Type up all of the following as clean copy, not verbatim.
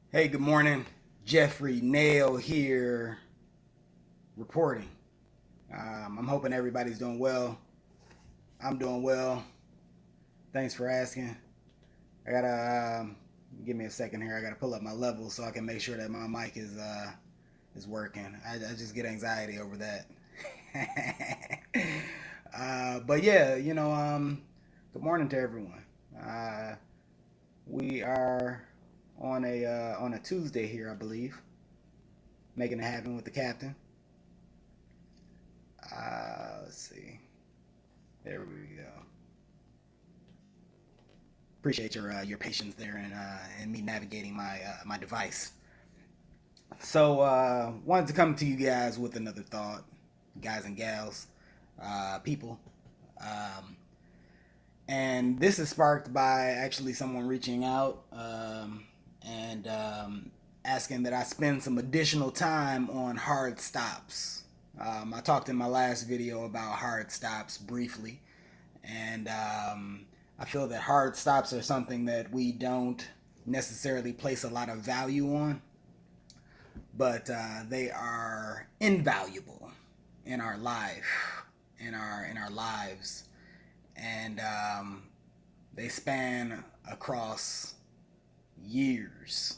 Hey, good morning. Jeffrey Nail here reporting. I'm hoping everybody's doing well. I'm doing well. Thanks for asking. I gotta give me a second here. I gotta pull up my level so I can make sure that my mic is working. I just get anxiety over that. But yeah, good morning to everyone. Uh, we are on a Tuesday here, I believe, making it happen with the captain. Let's see. There we go. Appreciate your patience there and me navigating my device. So wanted to come to you guys with another thought, guys and gals, people. Um, and this is sparked by actually someone reaching out and asking that I spend some additional time on hard stops. I talked in my last video about hard stops briefly, and I feel that hard stops are something that we don't necessarily place a lot of value on, but they are invaluable in our life, in our lives, and they span across years.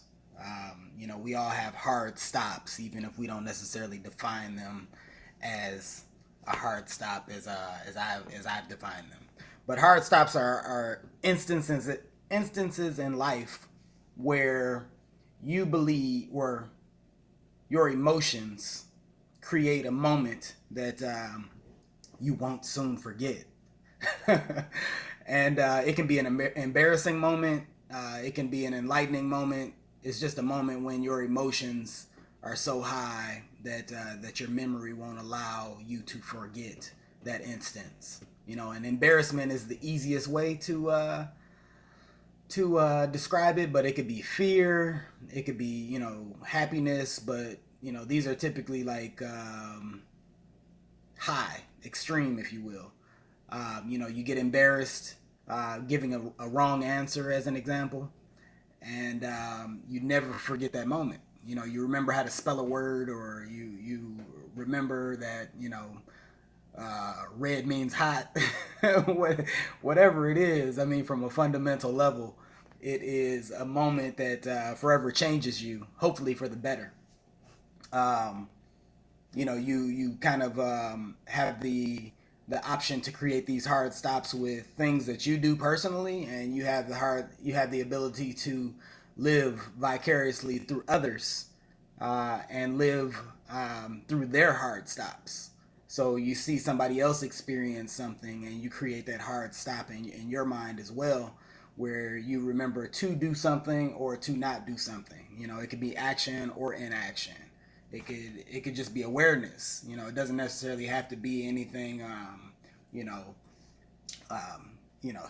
We all have hard stops, even if we don't necessarily define them as a hard stop as I've defined them. But hard stops are instances in life where you believe where your emotions create a moment that you won't soon forget. And it can be an embarrassing moment. It can be an enlightening moment. It's just a moment when your emotions are so high that your memory won't allow you to forget that instance. And embarrassment is the easiest way to describe it, but it could be fear, it could be happiness, but these are typically like high, extreme, if you will. You get embarrassed giving a wrong answer, as an example, and you never forget that moment. You remember how to spell a word, or you remember that red means hot. Whatever it is. I mean, from a fundamental level, it is a moment that forever changes you, hopefully for the better. Um, you kind of have the option to create these hard stops with things that you do personally, and you have the ability to live vicariously through others, and live through their hard stops. So you see somebody else experience something, and you create that hard stop in your mind as well, where you remember to do something or to not do something. It could be action or inaction. It could just be awareness. It doesn't necessarily have to be anything you know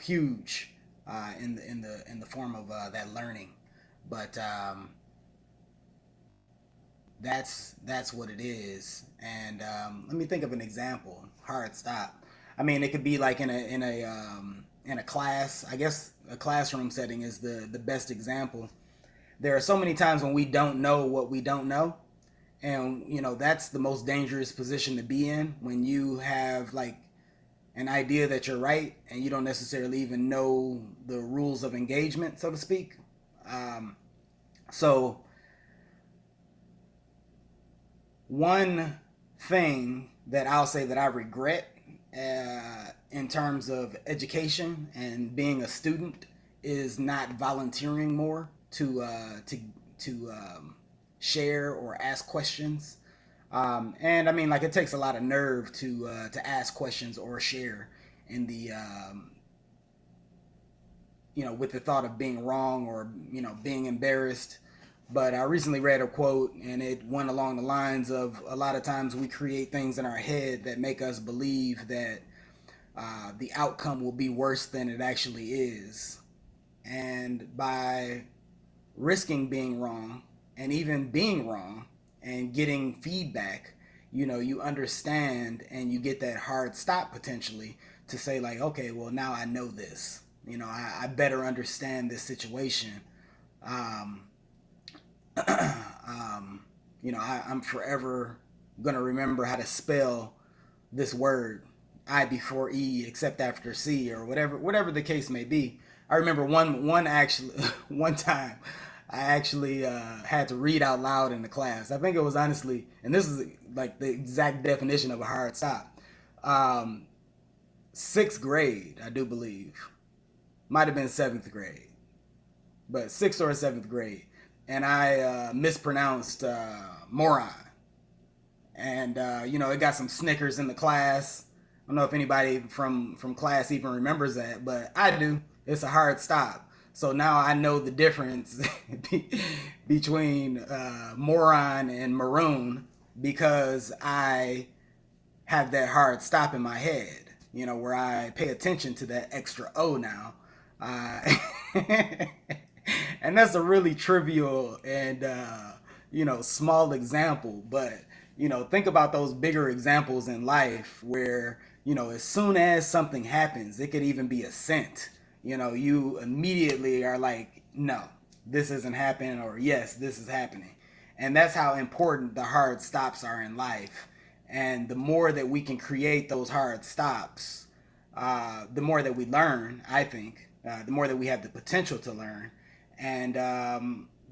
huge in the form of that learning, but that's what it is. And let me think of an example. Hard stop. I mean, it could be like in a class. I guess a classroom setting is the best example. There are so many times when we don't know what we don't know, and that's the most dangerous position to be in, when you have like an idea that you're right and you don't necessarily even know the rules of engagement, so to speak. So one thing that I'll say that I regret in terms of education and being a student is not volunteering more to share or ask questions. And I mean, like, it takes a lot of nerve to ask questions or share in the with the thought of being wrong, or being embarrassed. But I recently read a quote, and it went along the lines of, a lot of times we create things in our head that make us believe that the outcome will be worse than it actually is. And by risking being wrong, and even being wrong, and getting feedback, you understand, and you get that hard stop potentially to say, like, okay, well, now I know this. I better understand this situation. um, I'm forever gonna remember how to spell this word, I before E except after C, or whatever the case may be. I remember one actually one time I actually had to read out loud in the class. I think it was honestly, and this is like the exact definition of a hard stop. Um, Sixth grade, I do believe, might have been seventh grade, but sixth or seventh grade, and I mispronounced moron, and it got some snickers in the class. I don't know if anybody from class even remembers that, but I do. It's a hard stop. So now I know the difference between moron and maroon because I have that hard stop in my head. Where I pay attention to that extra O now. Uh, and that's a really trivial and small example, but think about those bigger examples in life where as soon as something happens, it could even be a scent. You immediately are like, no, this isn't happening, or yes, this is happening. And that's how important the hard stops are in life. And the more that we can create those hard stops, the more that we learn, I think, the more that we have the potential to learn, and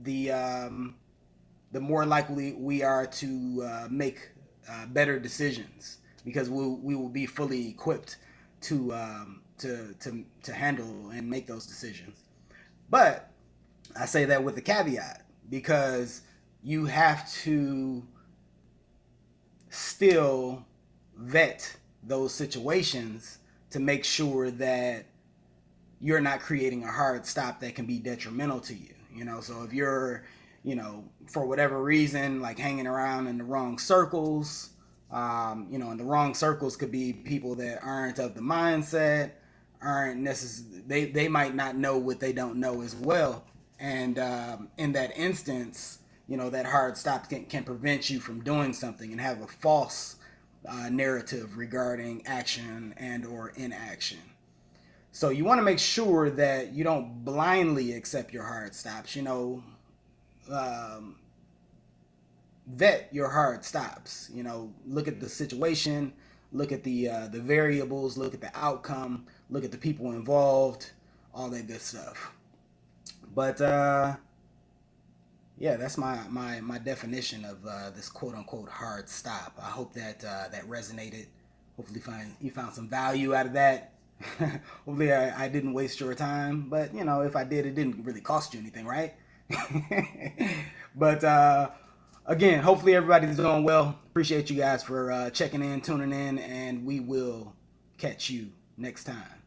the more likely we are to make better decisions, because we will be fully equipped to handle and make those decisions. But I say that with a caveat, because you have to still vet those situations to make sure that you're not creating a hard stop that can be detrimental to you. So if you're, for whatever reason, like hanging around in the wrong circles, and the wrong circles could be people that aren't of the mindset, aren't necessarily, they might not know what they don't know as well. And in that instance, that hard stop can prevent you from doing something and have a false narrative regarding action and or inaction. So you want to make sure that you don't blindly accept your hard stops. Vet your hard stops. Look at the situation, look at the variables, look at the outcome, look at the people involved, all that good stuff. But yeah, that's my definition of this quote unquote hard stop. I hope that that resonated. Hopefully, you found some value out of that. Hopefully, I didn't waste your time. But if I did, it didn't really cost you anything, right? But again, hopefully everybody's doing well. Appreciate you guys for checking in, tuning in, and we will catch you next time.